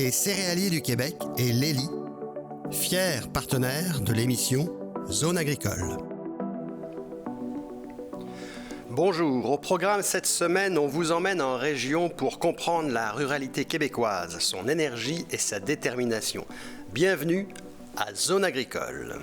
les céréaliers du Québec et l'ELI, fiers partenaires de l'émission Zone agricole. Bonjour, au programme cette semaine, on vous emmène en région pour comprendre la ruralité québécoise, son énergie et sa détermination. Bienvenue à Zone agricole.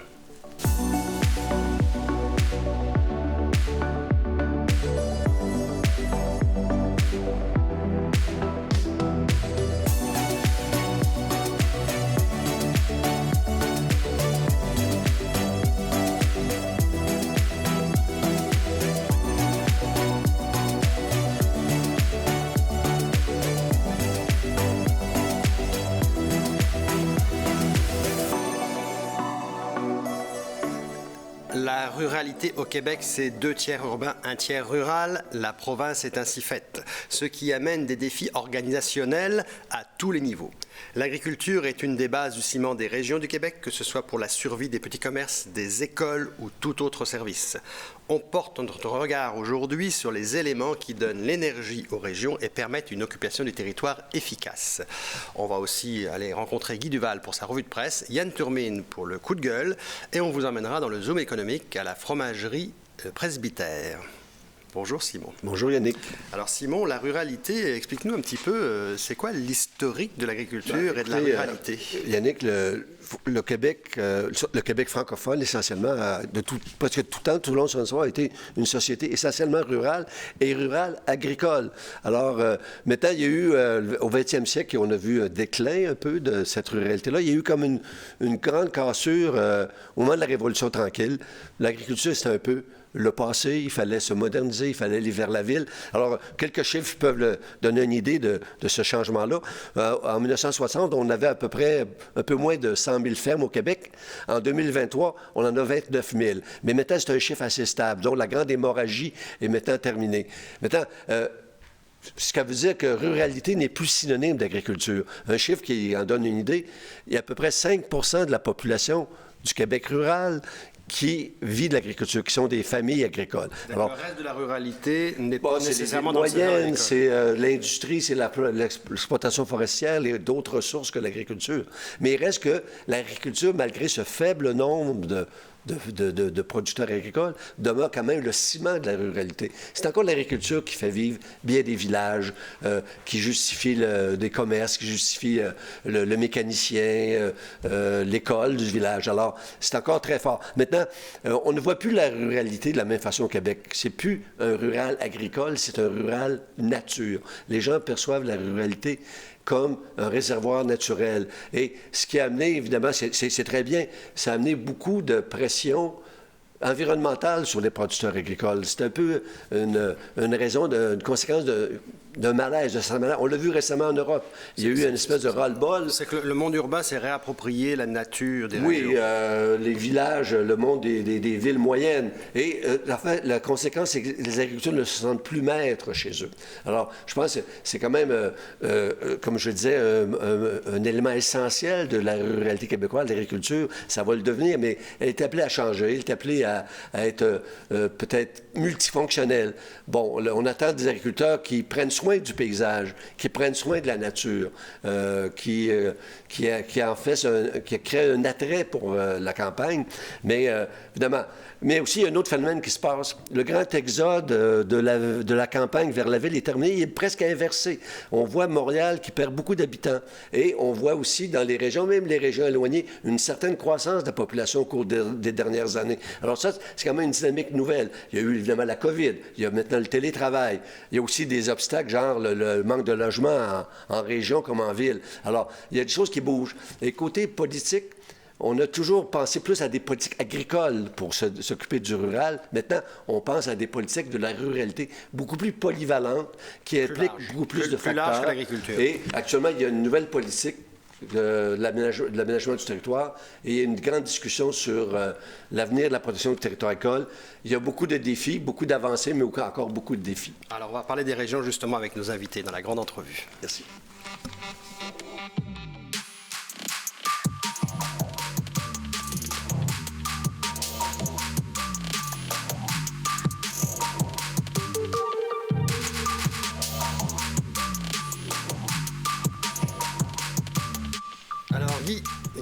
La ruralité au Québec, c'est 2 tiers urbain, 1 tiers rural. La province est ainsi faite, ce qui amène des défis organisationnels à tous les niveaux. L'agriculture est une des bases du ciment des régions du Québec, que ce soit pour la survie des petits commerces, des écoles ou tout autre service. On porte notre regard aujourd'hui sur les éléments qui donnent l'énergie aux régions et permettent une occupation du territoire efficace. On va aussi aller rencontrer Guy Duval pour sa revue de presse, Yann Turmine pour le coup de gueule, et on vous emmènera dans le Zoom économique à la fromagerie Presbytère. Bonjour Simon. Bonjour Yannick. Alors Simon, la ruralité, explique-nous un petit peu, c'est quoi l'historique de l'agriculture et de la ruralité? Yannick, le Québec francophone, essentiellement, parce que tout le long de son histoire, a été une société essentiellement rurale et rurale agricole. Alors, maintenant, il y a eu, au 20e siècle, on a vu un déclin un peu de cette ruralité-là. Il y a eu comme une grande cassure au moment de la Révolution tranquille. L'agriculture, c'était un peu le passé, il fallait se moderniser, il fallait aller vers la ville. Alors, quelques chiffres peuvent donner une idée de ce changement-là. En 1960, on avait à peu près un peu moins de 100 000 fermes au Québec. En 2023, on en a 29 000. Mais maintenant, c'est un chiffre assez stable. Donc, la grande hémorragie est maintenant terminée. Maintenant, ce qui veut dire que ruralité n'est plus synonyme d'agriculture. Un chiffre qui en donne une idée, il y a à peu près 5 % de la population du Québec rural qui vit de l'agriculture, qui sont des familles agricoles. Alors, le reste de la ruralité n'est pas nécessairement dans c'est moyenne, c'est l'industrie, c'est l'exploitation forestière et d'autres ressources que l'agriculture. Mais il reste que l'agriculture, malgré ce faible nombre de producteurs agricoles, demeure quand même le ciment de la ruralité. C'est encore l'agriculture qui fait vivre bien des villages, qui justifie des commerces, qui justifie le mécanicien, l'école du village. Alors, c'est encore très fort. Maintenant, on ne voit plus la ruralité de la même façon au Québec. C'est plus un rural agricole, c'est un rural nature. Les gens perçoivent la ruralité comme un réservoir naturel. Et ce qui a amené, évidemment, c'est très bien, ça a amené beaucoup de pression environnementale sur les producteurs agricoles. C'est un peu une raison, une conséquence d'un malaise, On l'a vu récemment en Europe. Il y a eu une espèce de ras-le-bol. C'est que le monde urbain s'est réapproprié la nature des régions. Oui, les villages, le monde des villes moyennes. Et la conséquence, c'est que les agriculteurs ne se sentent plus maîtres chez eux. Alors, je pense que c'est quand même, comme je le disais, un élément essentiel de la ruralité québécoise, l'agriculture. Ça va le devenir, mais elle est appelée à changer. Elle est appelée à être peut-être multifonctionnelle. Bon, on attend des agriculteurs qui prennent soin du paysage, qui prennent soin de la nature, qui créent un attrait pour la campagne. Mais évidemment, mais aussi, il y a un autre phénomène qui se passe. Le grand exode de la campagne vers la ville est terminé. Il est presque inversé. On voit Montréal qui perd beaucoup d'habitants. Et on voit aussi dans les régions, même les régions éloignées, une certaine croissance de la population au cours des dernières années. Alors ça, c'est quand même une dynamique nouvelle. Il y a eu évidemment la COVID. Il y a maintenant le télétravail. Il y a aussi des obstacles, genre le manque de logement en région comme en ville. Alors, il y a des choses qui bougent. Et côté politique, on a toujours pensé plus à des politiques agricoles pour s'occuper du rural. Maintenant, on pense à des politiques de la ruralité beaucoup plus polyvalentes, qui impliquent beaucoup plus de facteurs. Plus large que l'agriculture. Et actuellement, il y a une nouvelle politique de l'aménagement du territoire et il y a une grande discussion sur l'avenir de la protection du territoire agricole. Il y a beaucoup de défis, beaucoup d'avancées, mais encore beaucoup de défis. Alors, on va parler des régions justement avec nos invités dans la grande entrevue. Merci.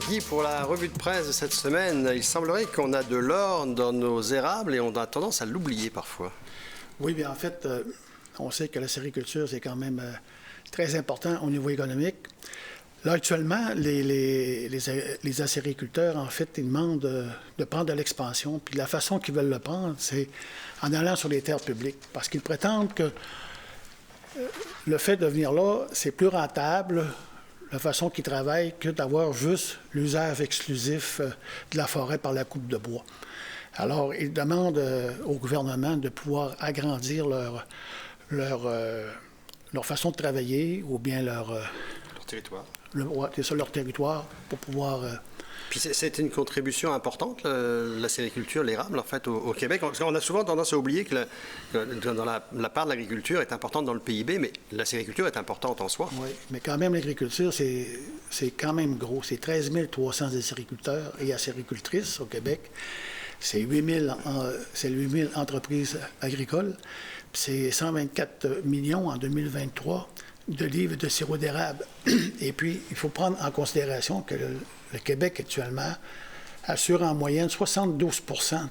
Guy, pour la revue de presse de cette semaine, il semblerait qu'on a de l'or dans nos érables et on a tendance à l'oublier parfois. Oui, bien en fait, on sait que la sériculture, c'est quand même très important au niveau économique. Là, actuellement, les acériculteurs, en fait, ils demandent de prendre de l'expansion. Puis la façon qu'ils veulent le prendre, c'est en allant sur les terres publiques. Parce qu'ils prétendent que le fait de venir là, c'est plus rentable, la façon qu'ils travaillent, que d'avoir juste l'usage exclusif de la forêt par la coupe de bois. Alors, ils demandent au gouvernement de pouvoir agrandir leur façon de travailler ou bien leur territoire. Leur territoire pour pouvoir... Puis c'est une contribution importante, la sériculture, l'érable, en fait, au Québec. On a souvent tendance à oublier que la part de l'agriculture est importante dans le PIB, mais la sériculture est importante en soi. Oui, mais quand même, l'agriculture, c'est quand même gros. C'est 13 300 acériculteurs et acéricultrices au Québec. C'est 8 000 entreprises agricoles. C'est 124 millions en 2023 de livres de sirop d'érable. Et puis, il faut prendre en considération que le Québec, actuellement, assure en moyenne 72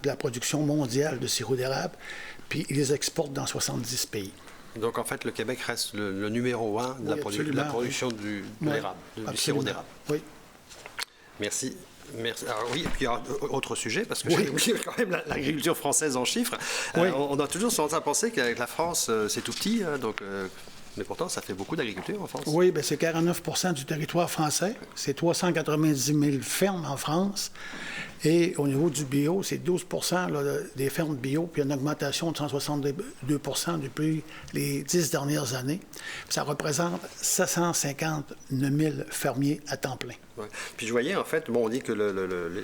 de la production mondiale de sirop d'érable, puis il les exporte dans 70 pays. Donc, en fait, le Québec reste le numéro 1 de la production de l'érable, du sirop d'érable. Oui. Merci. Merci. Alors oui, et puis autre sujet, parce que j'ai oublié quand même l'agriculture française en chiffres. Oui. On a toujours tendance à penser qu'avec la France, c'est tout petit, mais pourtant, ça fait beaucoup d'agriculture en France. Oui, bien, c'est 49 du territoire français. C'est 390 000 fermes en France. Et au niveau du bio, c'est 12 là, des fermes bio, puis une augmentation de 162 depuis les 10 dernières années. Ça représente 759 000 fermiers à temps plein. Ouais. Puis je voyais, en fait, on dit que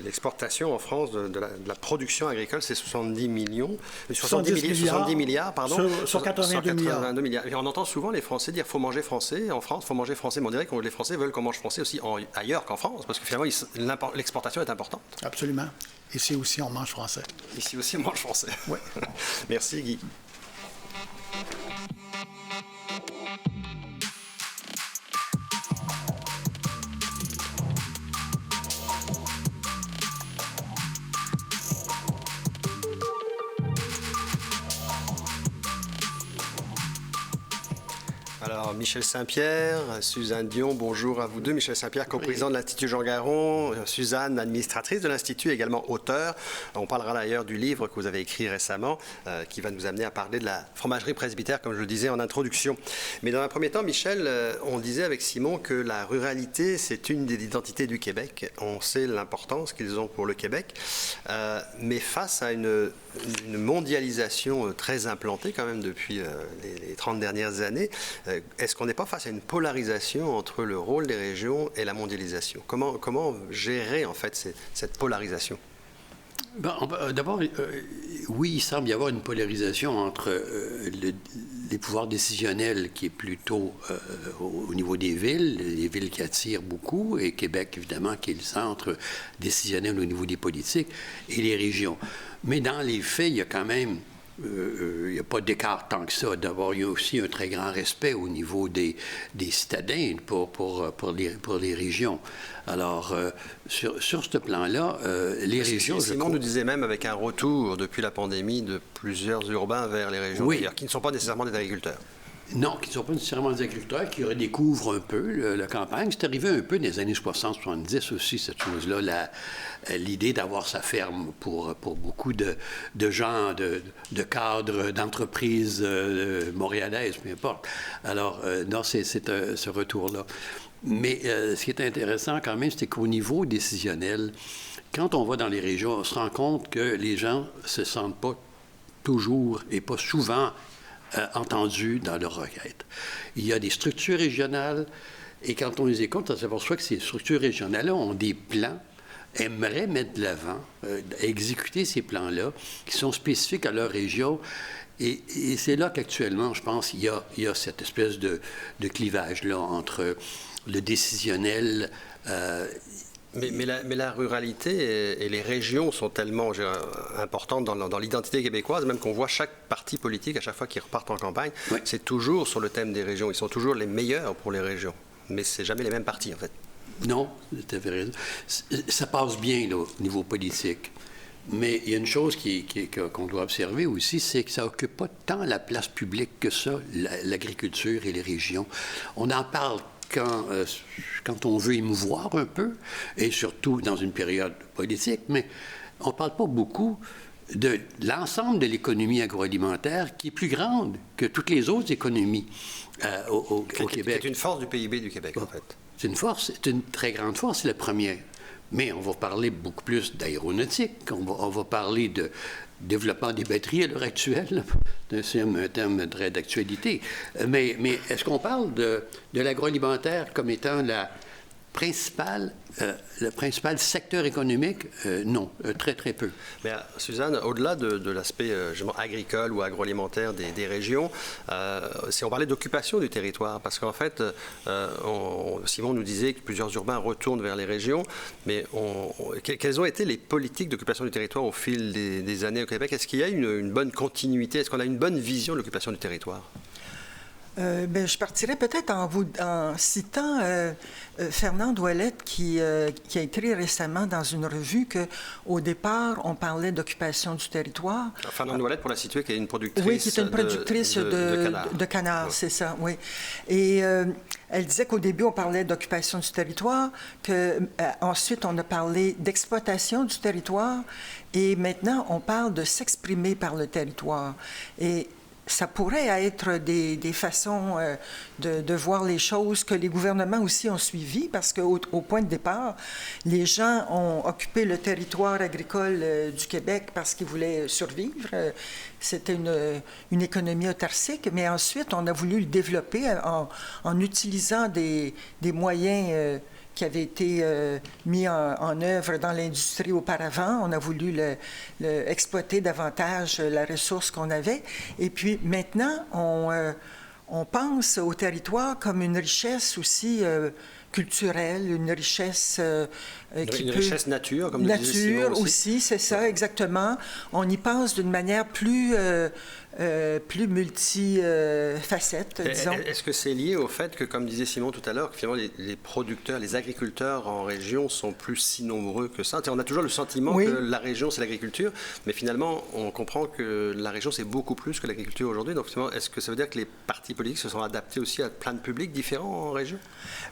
l'exportation en France de la production agricole, c'est 70 milliards, pardon. Sur 82 milliards. Et on entend souvent les Français dire qu'il faut manger français en France, il faut manger français. Mais on dirait que les Français veulent qu'on mange français aussi ailleurs qu'en France, parce que finalement, l'exportation est importante. Absolument. Ici aussi, on mange français. Ici aussi, on mange français. Oui. Merci, Guy. Alors, Michel Saint-Pierre, Suzanne Dion, bonjour à vous deux. Michel Saint-Pierre, coprésident de l'Institut Jean Garon, Suzanne, administratrice de l'Institut, également auteur. On parlera d'ailleurs du livre que vous avez écrit récemment, qui va nous amener à parler de la fromagerie presbytère, comme je le disais en introduction. Mais dans un premier temps, Michel, on disait avec Simon que la ruralité, c'est une des identités du Québec. On sait l'importance qu'ils ont pour le Québec. Mais face à une mondialisation très implantée quand même depuis les 30 dernières années, est-ce qu'on n'est pas face à une polarisation entre le rôle des régions et la mondialisation? Comment gérer en fait cette polarisation? D'abord, oui, il semble y avoir une polarisation entre les pouvoirs décisionnels qui est plutôt au niveau des villes, les villes qui attirent beaucoup, et Québec, évidemment, qui est le centre décisionnel au niveau des politiques, et les régions. Mais dans les faits, il y a quand même... il n'y a pas d'écart tant que ça. D'abord, il y a aussi un très grand respect au niveau des citadins pour les régions. Alors, sur ce plan-là, les régions... Simon nous disait même avec un retour depuis la pandémie de plusieurs urbains vers les régions, oui, qui ne sont pas nécessairement des agriculteurs. Non, qui ne sont pas nécessairement des agriculteurs, qui redécouvrent un peu la campagne. C'est arrivé un peu dans les années 60-70 aussi, cette chose-là, l'idée d'avoir sa ferme pour beaucoup de gens, de cadres, d'entreprises montréalaises, peu importe. Alors, non, c'est ce retour-là. Mais ce qui est intéressant quand même, c'est qu'au niveau décisionnel, quand on va dans les régions, on se rend compte que les gens ne se sentent pas toujours et pas souvent entendus dans leurs requêtes. Il y a des structures régionales, et quand on les écoute, on s'aperçoit que ces structures régionales-là ont des plans, aimeraient mettre de l'avant, exécuter ces plans-là, qui sont spécifiques à leur région. Et c'est là qu'actuellement, je pense, il y a cette espèce de clivage-là entre le décisionnel... Mais la ruralité et les régions sont tellement importantes dans l'identité québécoise, même qu'on voit chaque parti politique, à chaque fois qu'ils repartent en campagne, oui, c'est toujours sur le thème des régions. Ils sont toujours les meilleurs pour les régions. Mais c'est jamais les mêmes partis, en fait. Non, tu avais raison. Ça passe bien, là, au niveau politique. Mais il y a une chose qu'on doit observer aussi, c'est que ça n'occupe pas tant la place publique que ça, l'agriculture et les régions. On en parle quand on veut émouvoir un peu, et surtout dans une période politique, mais on ne parle pas beaucoup de l'ensemble de l'économie agroalimentaire qui est plus grande que toutes les autres économies au Québec. C'est une force du PIB du Québec, en fait. C'est une force, c'est une très grande force, c'est la première. Mais on va parler beaucoup plus d'aéronautique, on va parler de développement des batteries à l'heure actuelle. C'est un terme très d'actualité. Mais est-ce qu'on parle de l'agroalimentaire comme étant le principal secteur économique? Non, très, très peu. Mais Suzanne, au-delà de l'aspect agricole ou agroalimentaire des régions, si on parlait d'occupation du territoire, parce qu'en fait, Simon nous disait que plusieurs urbains retournent vers les régions, mais quelles ont été les politiques d'occupation du territoire au fil des années au Québec? Est-ce qu'il y a une bonne continuité? Est-ce qu'on a une bonne vision de l'occupation du territoire? Je partirais peut-être en citant Fernand Ouellette qui a écrit récemment dans une revue qu'au départ, on parlait d'occupation du territoire. Fernand Ouellette, pour la situer, qui est une productrice oui, qui est une productrice de canards, c'est ça, oui. Et elle disait qu'au début, on parlait d'occupation du territoire, qu'ensuite, on a parlé d'exploitation du territoire, et maintenant, on parle de s'exprimer par le territoire. Et ça pourrait être des façons de voir les choses que les gouvernements aussi ont suivies, parce qu'au point de départ, les gens ont occupé le territoire agricole du Québec parce qu'ils voulaient survivre. C'était une économie autarcique, mais ensuite, on a voulu le développer en utilisant des moyens qui avaient été mis en œuvre dans l'industrie auparavant. On a voulu exploiter davantage la ressource qu'on avait. Et puis maintenant, on pense au territoire comme une richesse aussi culturelle, une richesse une richesse nature, comme le disait Simon aussi, c'est ça, exactement. On y pense d'une manière plus multifacette, disons. Est-ce que c'est lié au fait que, comme disait Simon tout à l'heure, que finalement les producteurs, les agriculteurs en région sont plus si nombreux que ça? On a toujours le sentiment que la région, c'est l'agriculture, mais finalement, on comprend que la région, c'est beaucoup plus que l'agriculture aujourd'hui. Donc, finalement, est-ce que ça veut dire que les partis politiques se sont adaptés aussi à plein de publics différents en région?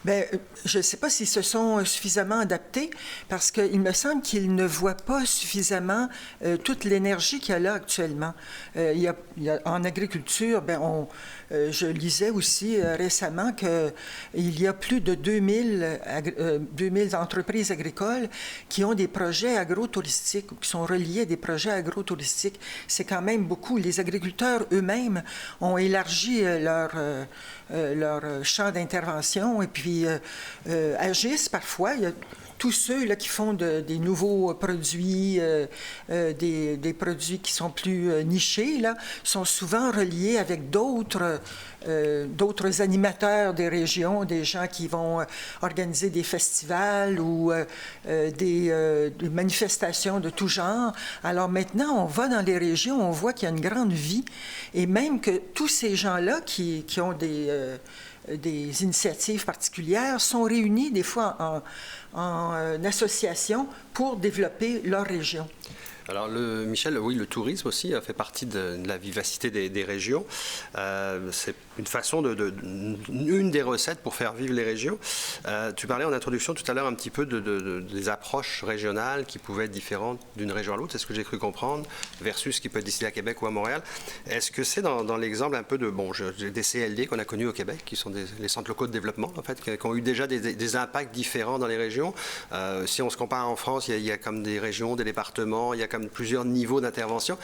Bien, je ne sais pas s'ils se sont suffisamment adaptés, parce qu'il me semble qu'ils ne voient pas suffisamment toute l'énergie qu'il y a là actuellement. Il y a, en agriculture, je lisais aussi récemment qu'il y a plus de 2000 entreprises agricoles qui ont des projets agrotouristiques ou qui sont reliés à des projets agrotouristiques. C'est quand même beaucoup. Les agriculteurs eux-mêmes ont élargi leur champ d'intervention et puis agissent parfois. Il y a tous ceux là, qui font des nouveaux produits, des produits qui sont plus nichés, là, sont souvent reliés avec d'autres animateurs des régions, des gens qui vont organiser des festivals ou des manifestations de tout genre. Alors maintenant, on va dans les régions, on voit qu'il y a une grande vie et même que tous ces gens-là qui ont des initiatives particulières sont réunis des fois en association pour développer leur région. Alors, Michel, oui, le tourisme aussi fait partie de la vivacité des régions. C'est une façon une des recettes pour faire vivre les régions. Tu parlais en introduction tout à l'heure un petit peu des approches régionales qui pouvaient être différentes d'une région à l'autre, c'est ce que j'ai cru comprendre, versus ce qui peut être décidé à Québec ou à Montréal. Est-ce que c'est dans l'exemple un peu des CLD qu'on a connus au Québec, qui sont les centres locaux de développement, en fait, qui ont eu déjà des impacts différents dans les régions? Si on se compare en France, il y a comme des régions, des départements, il y a comme plusieurs niveaux d'intervention.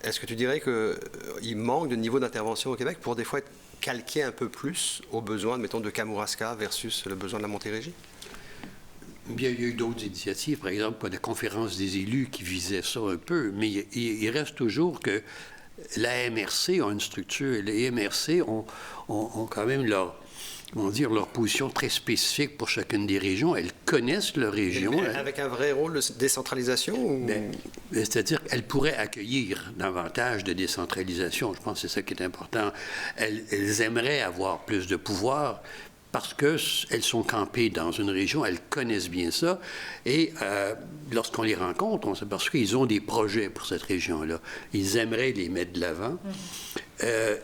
Est-ce que tu dirais qu'il manque de niveaux d'intervention au Québec pour des fois être calqué un peu plus aux besoins, mettons, de Kamouraska versus le besoin de la Montérégie? Bien, il y a eu d'autres initiatives, par exemple, la conférence des élus qui visait ça un peu, mais il reste toujours que la MRC a une structure. Les MRC ont quand même leur position très spécifique pour chacune des régions. Elles connaissent leur région. Avec un vrai rôle de décentralisation? C'est-à-dire qu'elles pourraient accueillir davantage de décentralisation. Je pense que c'est ça qui est important. Elles aimeraient avoir plus de pouvoir parce qu'elles sont campées dans une région, elles connaissent bien ça. Et lorsqu'on les rencontre, on s'aperçoit qu'ils ont des projets pour cette région-là. Ils aimeraient les mettre de l'avant.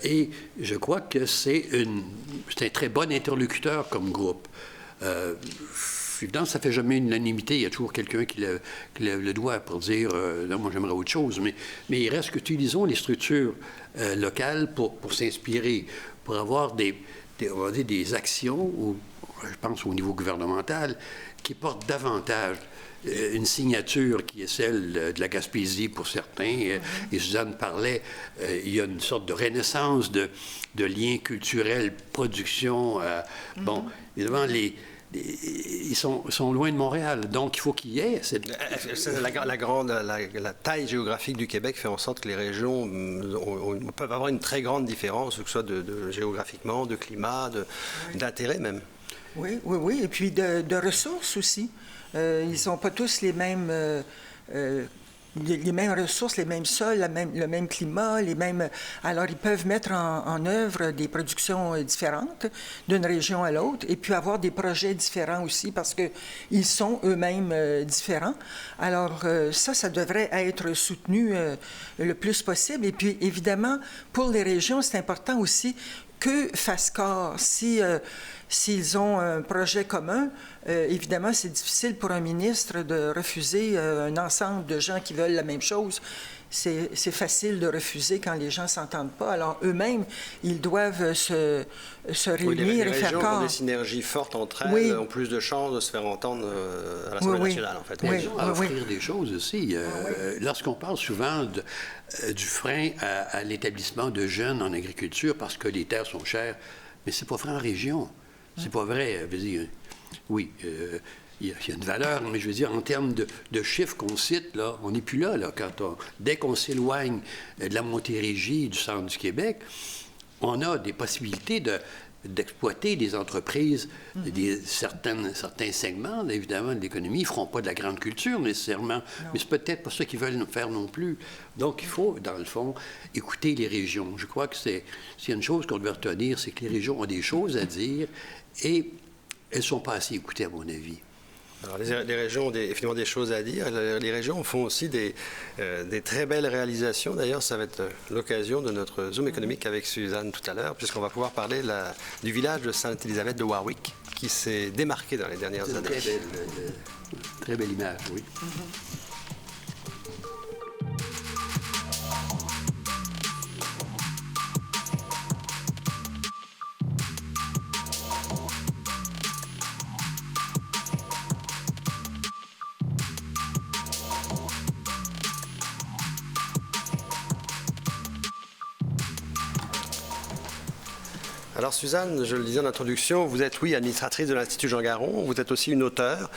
Et je crois que c'est un très bon interlocuteur comme groupe. Évidemment, ça ne fait jamais une unanimité. Il y a toujours quelqu'un qui lève le doigt pour dire non, moi j'aimerais autre chose. Mais il reste qu'utilisons les structures locales pour s'inspirer, pour avoir on va dire des actions, je pense au niveau gouvernemental, qui portent davantage une signature qui est celle de la Gaspésie pour certains. Et Suzanne parlait, il y a une sorte de renaissance de liens culturels, production. Bon, évidemment, ils sont loin de Montréal, donc il faut qu'il y ait cette... La taille géographique du Québec fait en sorte que les régions peuvent avoir une très grande différence, que ce soit géographiquement, de climat, d'intérêt même. Oui, et puis de ressources aussi. Ils n'ont pas tous les mêmes ressources, les mêmes sols, le même climat, Alors, ils peuvent mettre en œuvre des productions différentes d'une région à l'autre et puis avoir des projets différents aussi parce qu'ils sont eux-mêmes différents. Alors, ça devrait être soutenu le plus possible. Et puis, évidemment, pour les régions, c'est important aussi qu'eux fassent corps. S'ils ont un projet commun, évidemment, c'est difficile pour un ministre de refuser un ensemble de gens qui veulent la même chose. C'est facile de refuser quand les gens ne s'entendent pas. Alors, eux-mêmes, ils doivent se réunir et faire corps. Les régions ont des synergies fortes entre elles, ont plus de chances de se faire entendre à l'Assemblée nationale, en fait. Elles ont à offrir des choses aussi. Lorsqu'on parle souvent du frein à l'établissement de jeunes en agriculture parce que les terres sont chères, mais c'est pas vrai en région. C'est pas vrai. Je veux dire, oui, il y a une valeur, mais je veux dire, en termes de chiffres qu'on cite, là, on n'est plus là. Dès qu'on s'éloigne de la Montérégie, du centre du Québec, on a des possibilités d'exploiter des entreprises, certains segments, évidemment, de l'économie. Ils ne feront pas de la grande culture, nécessairement, mais c'est peut-être pas ça qu'ils veulent faire non plus. Donc, il faut, dans le fond, écouter les régions. Je crois que s'il y a une chose qu'on doit retenir, c'est que les régions ont des choses à dire et elles ne sont pas assez écoutées, à mon avis. Alors, les régions ont effectivement des choses à dire. Les régions font aussi des très belles réalisations. D'ailleurs, ça va être l'occasion de notre Zoom économique avec Suzanne tout à l'heure, puisqu'on va pouvoir parler du village de Sainte-Élisabeth de Warwick, qui s'est démarqué dans les dernières années. Très belle image, oui. Alors Suzanne, je le disais en introduction, vous êtes, administratrice de l'Institut Jean Garon, vous êtes aussi une auteure.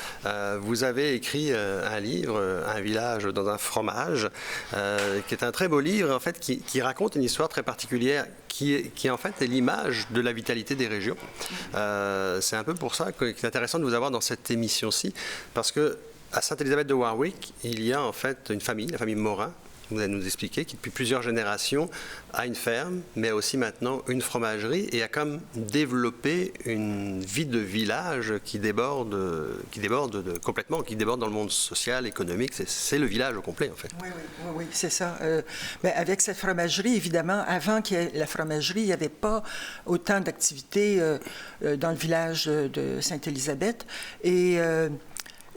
Vous avez écrit un livre, Un village dans un fromage, qui est un très beau livre, en fait, qui raconte une histoire très particulière, qui en fait est l'image de la vitalité des régions. C'est un peu pour ça que c'est intéressant de vous avoir dans cette émission-ci, parce que à Sainte-Élisabeth de Warwick, il y a en fait une famille, la famille Morin. Vous allez nous expliquer, qui depuis plusieurs générations a une ferme, mais aussi maintenant une fromagerie et a comme développé une vie de village qui déborde complètement, qui déborde dans le monde social, économique. C'est le village au complet, en fait. Oui, c'est ça. Avec cette fromagerie, évidemment, avant qu'il y ait la fromagerie, il n'y avait pas autant d'activités dans le village de Sainte-Élisabeth.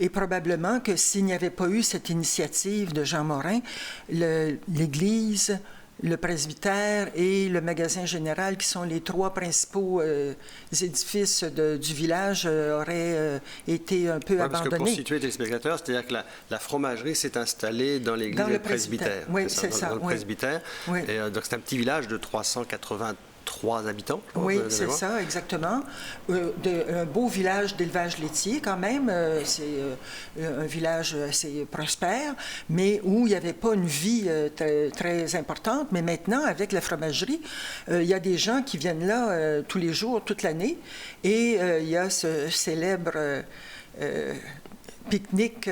Et probablement que s'il n'y avait pas eu cette initiative de Jean Morin, l'Église, le presbytère et le magasin général, qui sont les trois principaux édifices du village, auraient été un peu abandonnés. Parce que pour situer les téléspectateurs, c'est-à-dire que la fromagerie s'est installée dans l'église et le presbytère. Oui, c'est ça. Dans le presbytère. Oui. Et, donc c'est un petit village de 383 habitants. Oui, c'est ça, exactement. Un beau village d'élevage laitier, quand même. C'est un village assez prospère, mais où il n'y avait pas une vie très importante. Mais maintenant, avec la fromagerie, il y a des gens qui viennent là tous les jours, toute l'année. Et il y a ce célèbre pique-nique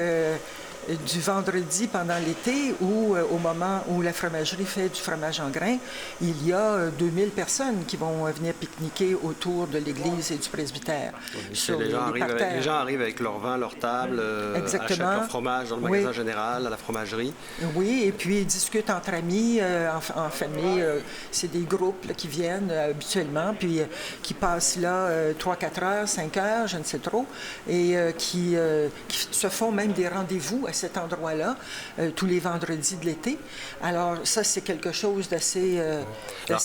du vendredi pendant l'été ou au moment où la fromagerie fait du fromage en grains, il y a 2000 personnes qui vont venir pique-niquer autour de l'église et du presbytère. Sur les gens arrivent avec leur vin, leur table, achètent leur fromage dans le magasin général, à la fromagerie. Oui, et puis ils discutent entre amis, en famille. C'est des groupes là, qui viennent habituellement, puis qui passent là 3-4 heures, 5 heures, je ne sais trop, et qui se font même des rendez-vous à cet endroit-là tous les vendredis de l'été. Alors ça, c'est quelque chose d'assez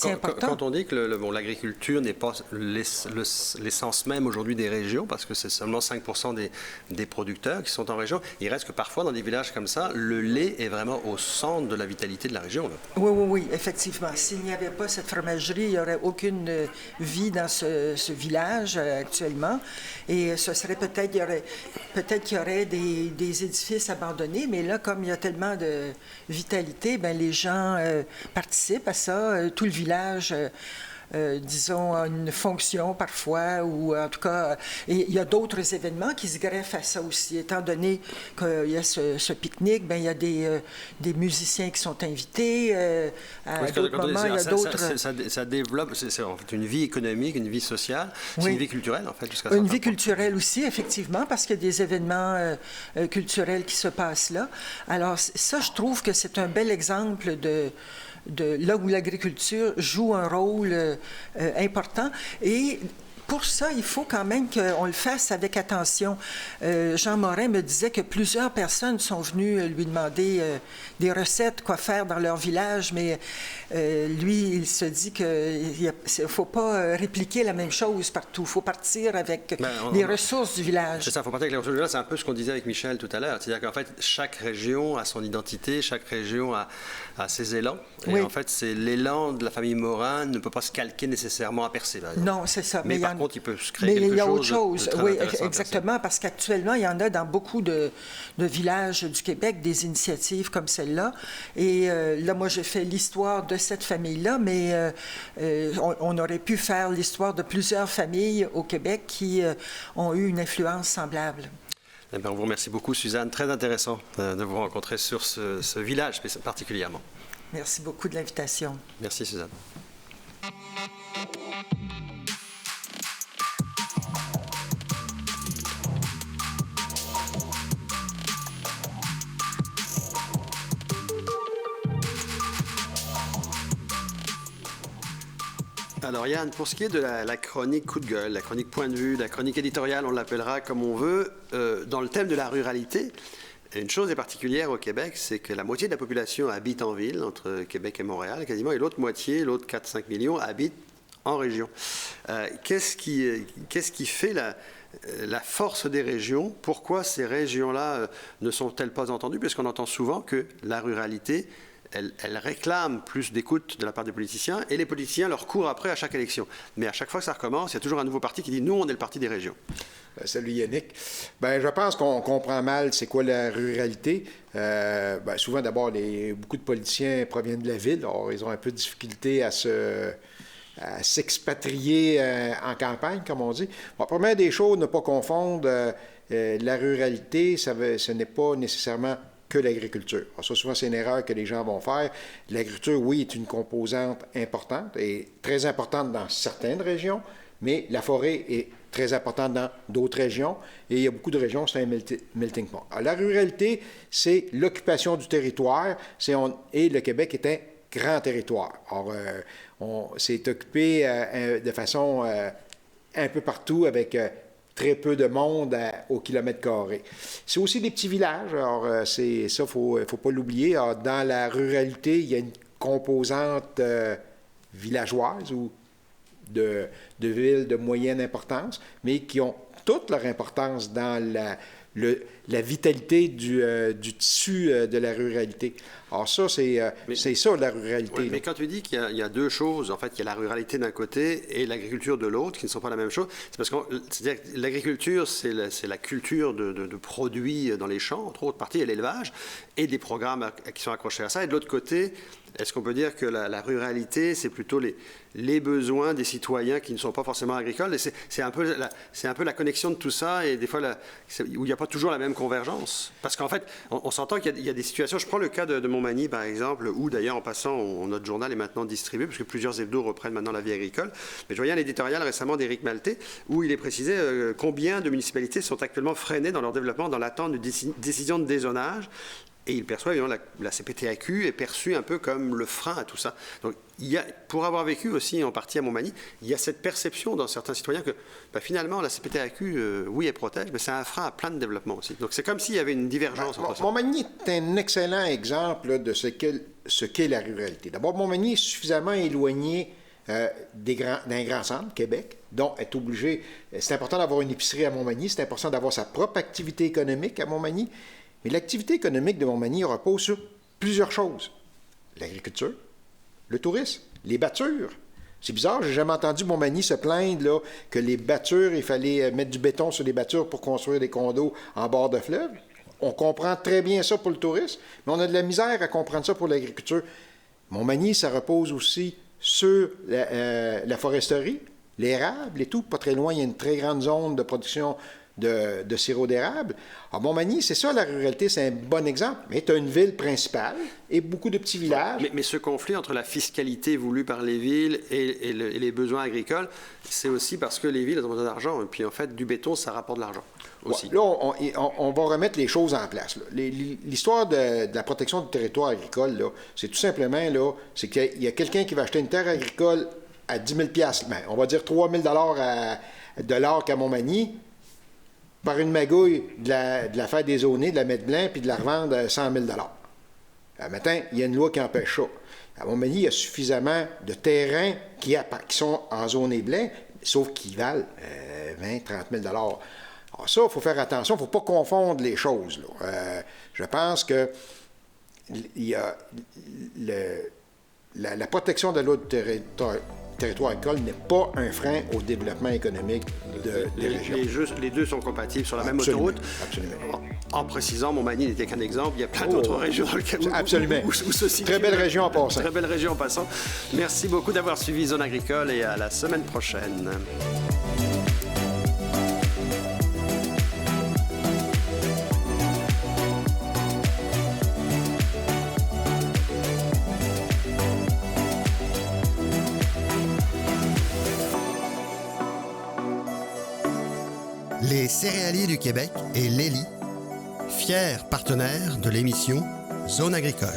important. Quand on dit que l'agriculture n'est pas l'essence même aujourd'hui des régions, parce que c'est seulement 5% des producteurs qui sont en région, il reste que parfois dans des villages comme ça, le lait est vraiment au centre de la vitalité de la région. Là. Oui, effectivement. S'il n'y avait pas cette fromagerie, il n'y aurait aucune vie dans ce village actuellement. Et ce serait peut-être qu'il y aurait des édifices abandonnés, mais là, comme il y a tellement de vitalité, bien, les gens participent à ça. Tout le village disons, a une fonction parfois, ou en tout cas, et il y a d'autres événements qui se greffent à ça aussi. Étant donné qu'il y a ce pique-nique, bien, il y a des musiciens qui sont invités. À d'autres moments, il y a d'autres... Ça développe, c'est en fait une vie économique, une vie sociale, c'est une vie culturelle, en fait, jusqu'à une vie culturelle aussi, effectivement, parce qu'il y a des événements culturels qui se passent là. Alors, ça, je trouve que c'est un bel exemple de là où l'agriculture joue un rôle important. Et pour ça, il faut quand même qu'on le fasse avec attention. Jean Morin me disait que plusieurs personnes sont venues lui demander des recettes, quoi faire dans leur village, mais lui, il se dit qu'il ne faut pas répliquer la même chose partout. Il faut partir avec les ressources du village. C'est ça, il faut partir avec les ressources du village. C'est un peu ce qu'on disait avec Michel tout à l'heure. C'est-à-dire qu'en fait, chaque région a son identité, chaque région a ses élans. Et en fait, c'est l'élan de la famille Morin ne peut pas se calquer nécessairement à Percé. Non, c'est ça. Mais par contre, il peut se créer quelque chose. Mais il y a autre chose. Oui, exactement, parce qu'actuellement, il y en a dans beaucoup de villages du Québec des initiatives comme celle-là. Et là, moi, j'ai fait l'histoire de cette famille-là, mais on aurait pu faire l'histoire de plusieurs familles au Québec qui ont eu une influence semblable. Eh bien, on vous remercie beaucoup, Suzanne. Très intéressant de vous rencontrer sur ce village particulièrement. Merci beaucoup de l'invitation. Merci, Suzanne. Alors Yann, pour ce qui est de la chronique coup de gueule, la chronique point de vue, la chronique éditoriale, on l'appellera comme on veut, dans le thème de la ruralité, une chose est particulière au Québec, c'est que la moitié de la population habite en ville, entre Québec et Montréal quasiment, et l'autre moitié, l'autre 4-5 millions, habite en région. Qu'est-ce qui fait la force des régions? Pourquoi ces régions-là ne sont-elles pas entendues? Puisqu'on entend souvent que la ruralité... Elle réclame plus d'écoute de la part des politiciens et les politiciens leur courent après à chaque élection. Mais à chaque fois que ça recommence, il y a toujours un nouveau parti qui dit « nous, on est le parti des régions ». Salut Yannick. Bien, je pense qu'on comprend mal c'est quoi la ruralité. Souvent, d'abord, beaucoup de politiciens proviennent de la ville. Alors, ils ont un peu de difficulté à s'expatrier en campagne, comme on dit. Bon, première des choses, ne pas confondre la ruralité, ce n'est pas nécessairement que l'agriculture. Alors ça, souvent, c'est une erreur que les gens vont faire. L'agriculture, oui, est une composante importante et très importante dans certaines régions, mais la forêt est très importante dans d'autres régions et il y a beaucoup de régions, c'est un melting pot. Alors, la ruralité, c'est l'occupation du territoire et le Québec est un grand territoire. Alors, on s'est occupé de façon un peu partout avec... très peu de monde au kilomètre carré. C'est aussi des petits villages. Alors, c'est ça, faut pas l'oublier. Alors, dans la ruralité, il y a une composante villageoise ou de villes de moyenne importance, mais qui ont toute leur importance dans la vitalité du tissu de la ruralité. Alors ça, c'est ça, la ruralité. Oui, mais quand tu dis qu'il y a deux choses, en fait, il y a la ruralité d'un côté et l'agriculture de l'autre, qui ne sont pas la même chose, c'est parce que l'agriculture, c'est la culture de produits dans les champs, entre autres parties, et l'élevage, et des programmes qui sont accrochés à ça. Et de l'autre côté, Est-ce qu'on peut dire que la ruralité, c'est plutôt les besoins des citoyens qui ne sont pas forcément agricoles? Et c'est un peu la connexion de tout ça, et des fois, où il n'y a pas toujours la même convergence. Parce qu'en fait, on s'entend qu'il y a des situations. Je prends le cas de Montmagny, par exemple, où d'ailleurs, en passant, notre journal est maintenant distribué, parce que plusieurs hebdos reprennent maintenant la vie agricole. Mais je voyais un éditorial récemment d'Éric Maltais, où il est précisé combien de municipalités sont actuellement freinées dans leur développement dans l'attente d'une décision de dézonage. Et il perçoit, évidemment, la CPTAQ est perçue un peu comme le frein à tout ça. Donc, pour avoir vécu aussi en partie à Montmagny, il y a cette perception dans certains citoyens que finalement, la CPTAQ, oui, elle protège, mais c'est un frein à plein de développement aussi. Donc, c'est comme s'il y avait une divergence entre ça. Montmagny est un excellent exemple de ce qu'est la ruralité. D'abord, Montmagny est suffisamment éloigné d'un grand centre, Québec, dont est obligé. C'est important d'avoir une épicerie à Montmagny, c'est important d'avoir sa propre activité économique à Montmagny. Mais l'activité économique de Montmagny repose sur plusieurs choses. L'agriculture, le tourisme, les battures. C'est bizarre, j'ai jamais entendu Montmagny se plaindre là, que les battures, il fallait mettre du béton sur les battures pour construire des condos en bord de fleuve. On comprend très bien ça pour le tourisme, mais on a de la misère à comprendre ça pour l'agriculture. Montmagny, ça repose aussi sur la foresterie, l'érable et tout. Pas très loin, il y a une très grande zone de production de sirop d'érable. Alors, Montmagny, c'est ça, la ruralité, c'est un bon exemple. Mais tu as une ville principale et beaucoup de petits villages. Mais ce conflit entre la fiscalité voulue par les villes et les besoins agricoles, c'est aussi parce que les villes ont besoin d'argent. Et puis, en fait, du béton, ça rapporte de l'argent aussi. Ouais, là, on va remettre les choses en place. L'histoire de la protection du territoire agricole, là, c'est tout simplement, là, c'est qu'il y a quelqu'un qui va acheter une terre agricole à 10 000 $, ben, on va dire 3 000 de l'Arc à Montmagny, par une magouille de la faire dézoner, de la mettre blanc, puis de la revendre à 100 000 Maintenant, il y a une loi qui empêche ça. À Montmagny, il y a suffisamment de terrains qui sont en zone blanc, sauf qu'ils valent 20 30 000 Alors ça, il faut faire attention, il ne faut pas confondre les choses. Là. Je pense que il y a la protection de l'autre territoire agricole n'est pas un frein au développement économique des régions. Les deux sont compatibles sur la même autoroute. Absolument. En précisant, Montmagny n'était qu'un exemple. Il y a plein d'autres régions dans lesquelles où se situe. Très belle région en passant. Très belle région en passant. Merci beaucoup d'avoir suivi Zone Agricole et à la semaine prochaine. Les Céréaliers du Québec et l'ELI, fiers partenaires de l'émission Zone Agricole.